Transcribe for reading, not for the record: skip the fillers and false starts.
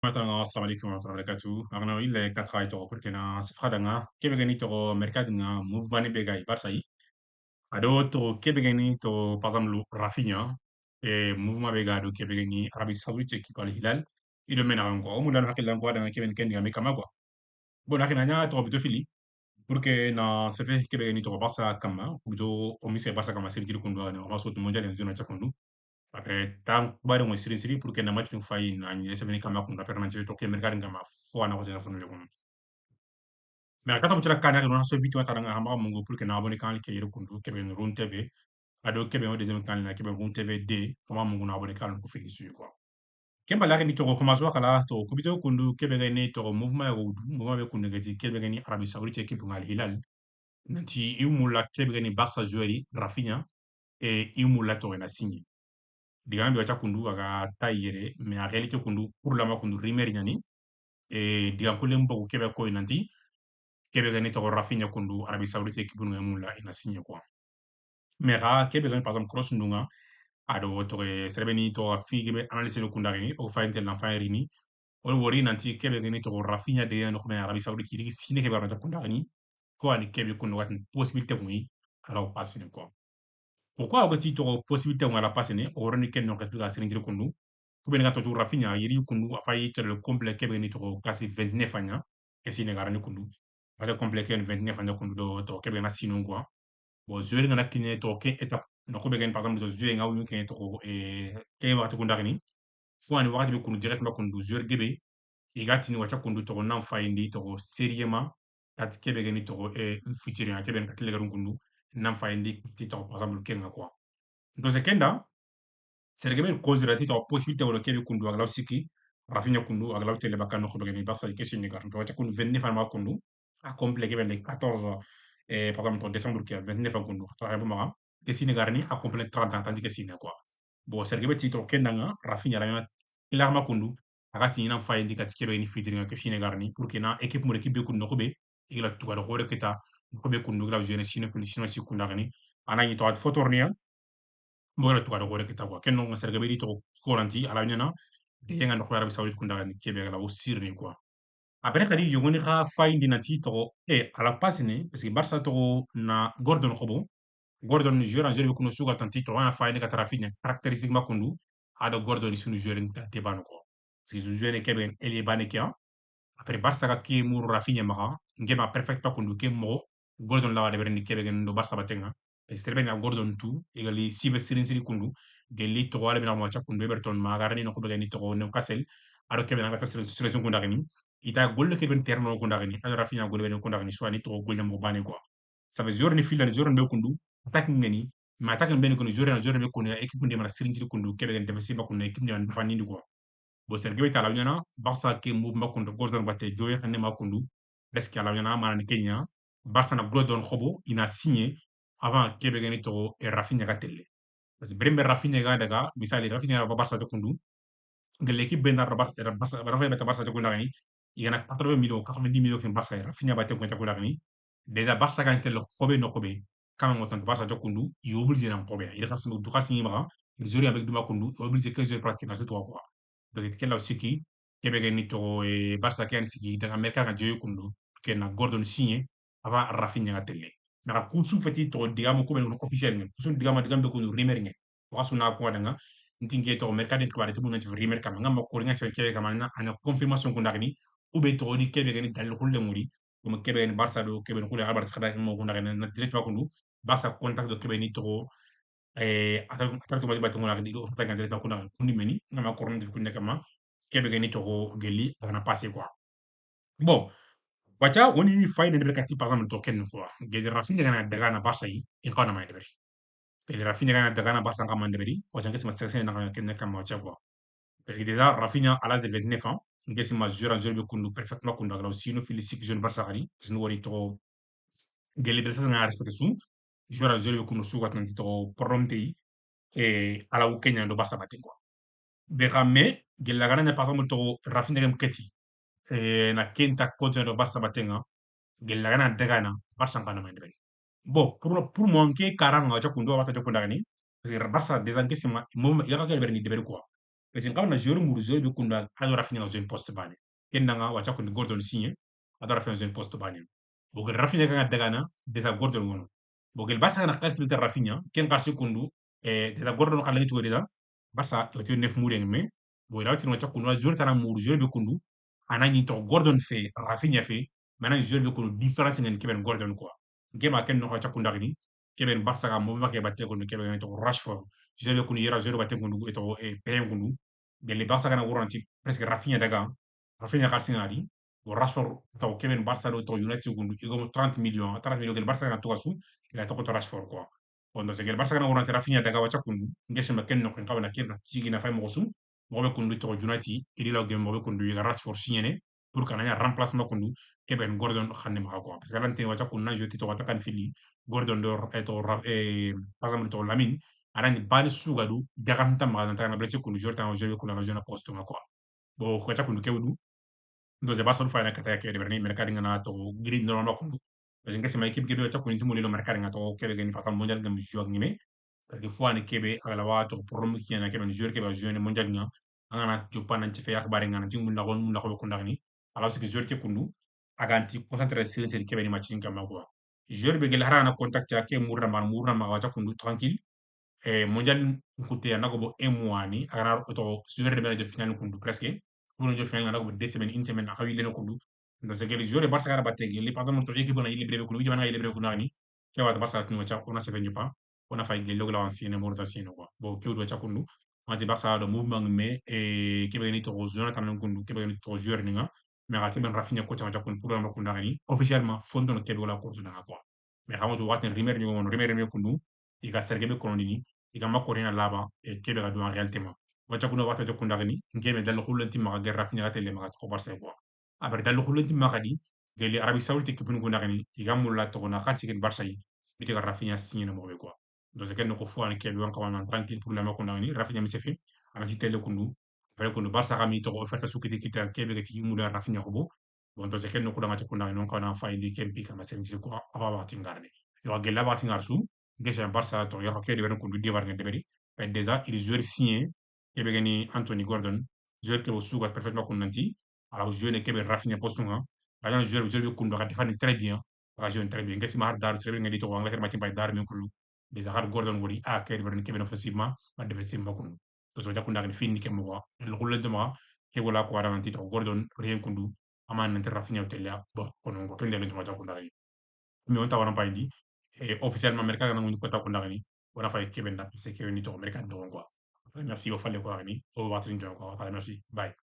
Matanga assalamu alaikum wa rahmatullahi wa barakatuh. Agno ille katra ito pour kena sifradanga kebe gani to mercado nga mouvement be gai barça yi ado to kebe gani to par exemple Rafinha e mouvement be ga do kebe gani Arabie Saoudite qui Al Hilal ido mena ngo o mulan hakilla ngo da kebe kendi ami kama quoi bon akina nya to bito fili pour que na sefe kebe gani to barça kama bito o mise barça kama seri kundu ne o sot mondial en zona chakundu après tan bari mo siri siri pour que na match nu fayi na ni se veni kama kun per manche to ke mercado ngama fo na ko tena fonu le mais kata mutira kana no so vite wata nga hamba mo pour que na abonné kan ke yero kundu ke ben run tv ado ke ben o deuxième kan na ke ben run tv d fo ma mo na abonné kan ko fini su quoi kemba la ni to ko commence kala to ko bito kundu ke be ni to mouvement o mouvement be kundu gati ke be ni Arabie Saoudite équipe ngal Hilal nanti imulla ke be ni Barça joueur Rafinha et imulla to na signé diga bi wacha kundu aga tayere mais en réalité kundu pour la ma kundu rimer nyani e diga ko lem bogu kebe ko nanti kebe gani to Rafinha kundu Arabie Saoudite équipe no mulla ina signé quoi mais ra kebe gani par exemple cross ndunga ado to serbeni to fi gebe analyse no kunda gani o fa intel na fa rini o wori nanti kebe gani to Rafinha de no kuma Arabie Saoudite ki signé kebe no to kunda gani ko ani kebe kundu wat possibilité mu ala passe quoi pourquoi agati to possibilité ngala pasene o roni ken no explica siringir kundu kube nga to Rafinha yiri kundu afayi to le complet kebe ni to kasi 29 anya ke sine garani kundu ade complet ken 29 anya kundu do to kebe na sino quoi bon joueur nga nakine to ke étape no kube gen par exemple to joueur nga wu ken to ke wa to kunda ni fo ani wakati be kundu directement kundu joueur gebe igati ni wacha kundu to nan fayindi to sérieusement ati kebe geni to futur ya kebe ka tele garun kundu nan fayindi ti to par exemple kenga quoi donc c'est kenda sergebe considéré to possibilité wala kebe kundu aglaw siki Rafinha kundu aglaw tele bakkan no khodo geni basa question ni gar to wacha kundu 29 ma kundu a complet kebe le 14 par exemple to décembre qui a 29 ans kundu to ha ma ke sine gar ni a complet 30 ans tandis que sine quoi bon sergebe ti to kenda nga Rafinha la clairement kundu agati ina fayindi kati kebe ni fitiri nga ke sine gar ni pour que na équipe mo équipe be kundu ko be igla tuga do hore kita ko be kundu la jeune sine fili sino sikunda gani anani to at fotornia mbora tuga do hore kita quoi ken no sergebe di to kolanti ala nyana de yenga no Arabie Saoudite kunda gani kebe la o sirni quoi après kadi yogoni kha fayindi nanti to ala pasine parce que Barça to na Gordon khobo Gordon joueur en jeu kuno suga tanti to wana fayinde ka Rafinha caractéristiquement kundu ada Gordon sunu joueur nta debano quoi parce que joueur ne kebe elie bane kia après Barça ka ki muru Rafinha maga ngema perfect pa kundu ke mo Gordon lawa de berni kebe gen do Barça batenga e sterbe na Gordon tu egali sive sirin siri kundu gelli to wala bina mo cha kundu Everton magarani no ko be ni to no Castle aro kebe na ta selection kunda gani ita golle kebe terno kunda gani ada Rafinha golle ben kunda gani so ani to golle mo bane quoi ça veut joueur ni fila ni joueur be kundu attaque ngani ma attaque ben ko joueur na joueur be kundu équipe ndi mana sirin siri kundu kebe gen defensive ba kundu équipe ndi man fani ndi quoi bo sergebe ta lawnyana barça ke mouvement kundu gordon batte joye xane ma kundu presque lawnyana mana ni kenya barça na gordon khobo ina signé avant kebe gani to e rafinha ga telle parce que brembe rafinha ga daga misali rafinha ra barça to kundu de l'équipe ben na barça rafinha beta barça to kundu gani yana 80 millions 90 millions ken barça rafinha batte ko ta kundu gani déjà barça ga telle khobe no khobe kama ngotan barça to kundu i obligé na khobe il reste du khasi ma il jouer avec duma kundu obligé que jouer presque na tout quoi donc kella siki kebe gani to barça ken siki daga merka ga joyo kundu ken na gordon signé avant rafinha ga telle na kusu fati to digamo ko ben officiel ngen kusu digam be ko rimer ngen wasu na ko danga ntinge to merka den ko to bunan ci rimer kam ngam ko ringa se kebe kam na ana confirmation ko ndagni ube to di kebe gani dal hulle muri comme kebe gani barça do kebe hulle albar khada mo ko ndagni na direct ba kundu barça contact do kebe ni to atal to ba to ngona di do fa ngande ta kuna kundi meni ngama ko rondi kunde kama kebe gani to gelli ana passé quoi bon wacha woni fayne de kati par exemple to ken quoi gede rafinha gana daga na barça yi in kana mai de gede rafinha gana daga na barça kama de beri wacha ngesi ma section na ken kama wacha quoi parce que déjà rafinha à l'âge de 29 ans ngesi ma joueur en joueur be kundu perfectement kundu aglaw sino félicite jeune barça khali sino wori to gele be sa na respecte su joueur en joueur be kundu su wat nan to prompt ala wu kenya ndo basa bati quoi be ramme gella gana par exemple to rafinha gam kati na kenta kodja ndo basa batenga gella gana dagana barsa ngana mai ndebe bon pour moi ke karanga cha kundo wata to kunda ni parce que barsa des anke sima mom ya ka berni de quoi Parce que kama joueur muru joueur be kunda ado Rafinha na jeune poste bane ken nanga wacha kundi Gordon signé ado Rafinha jeune poste bane bogel Rafinha kanga dagana déjà Gordon wono bogel Barça na khalsi bita Rafinha ken khalsi kundu déjà Gordon khala ngi tugo déjà Barça yote neuf muru mais bo rawti no wacha kundu joueur tana muru joueur be kundu anani to Gordon fait Rafinha fait maintenant joueur be kundu différence ngani keben Gordon quoi ngema ken no wacha kunda ni keben Barça ga mo ke batte kundu keben to Rashford joueur be kundu yera joueur batte kundu to e peren kundu gelle Barça kana wuranti presque Rafinha daga Rafinha khalsingadi o Rashford taw keɓen Barça ɗo taw United gundu igomo 30 millions 30 millions gel Barça kana toga su ila tokoto Rashford quoi on se gel Barça kana wuranti Rafinha daga wacha kundu ngesema ken no ken kabana ken tigina fay mo su mo be kundu to United idi law gem mo be kundu iga Rashford signé pour kana ya remplacement kundu keɓen Gordon khanne ma quoi parce que lante wacha kundu na joti to wata kan fili Gordon dor e to par exemple to Lamine arani bani sugadu dagamta magana tana bletse kundu jorta o jebe kuna jona posto ma quoi bo ko ta kundu kewdu do ze basol fayna kata ke de berni mercado ngana to grid normal kundu parce que sema équipe gebe ta kundu mo lelo mercado ngata to kebe gani patam mondial ngam joueur ngime parce que fois ni kebe ala wa to problem ki na kebe joueur kebe joueur mondial nga ngana jupa nan ci fe akhbare ngana ci mun nakon mun nako kundu ni alors c'est que joueur ke kundu aganti concentré sur kebe ni match ngam quoi joueur be gel harana contact ya ke murna ma wa ta kundu tranquille mondial nkute anako bo 1 mois ni agara to joueur de bele de final kundu presque pour no final anako bo 2 semaines une semaine awi leno kundu donc c'est que les joueurs de Barça gara battegi li par exemple to équipe na yili brebe kundu wi bana yili brebe kundu ni kewa de Barça tinu cha ona se fait pas ona fay gel logla ancienne mo rotation quoi bo kewdo cha kundu ante Barça do mouvement me e kebe ni to Jonathan kundu kebe ni to joueur ni nga mais ga kebe Rafinha ko cha kundu pour no kundu ni officiellement fondo no kebe wala ko na quoi mais xamatu watin rimer ni won rimer kundu iga sergebe kono iga makorina laba e kebe ga duan réalité ma wacha kuna wata to kundagni ngeme dal khullanti ma ga rafinya tele ma ko barse quoi aber dal khullanti ma gadi gele arabi saoudite ke pun kundagni iga mulla to na khalsi ken barsa yi biti ga rafinya signé na mo be quoi donc c'est ken ko fo an kebe wan kawana tranquille pour la ma kundagni rafinya mi se fait ama ci tele kundu après kundu barsa ga mi to offerte su kiti kita kebe ga ki mulla rafinya ko bo bon donc c'est ken ko danga to kundagni non kana fayndi kempi kama senji ko ava wa tingarne yo gella wa tingar su déjà Barça to yaro kedi wona kundu diwar ngen deberi et déjà il est joueur signé kebe gani Anthony Gordon joueur ke sugat parfaitement kun nanti alors joueur ne kebe Rafinha postunga agana joueur be kundu khati fani très bien ga jouer très bien ngesi ma har dar très ngadi to wangla ter mati bay dar min kulu déjà har Gordon wori a kedi wona kebe no facilement ma defensivement kun to so jakunda ngani fini ke mo el khulle de ma ke wala ko ara to Gordon rien kundu ama nan ter Rafinha telia bon kono ko kende le to jakunda mi on tawana payindi e officiellement mereka kana ngoni kota kundagani wona fay kebe nda c'est que ni to mereka do quoi merci o falle ko ani o watrin jo ko merci bye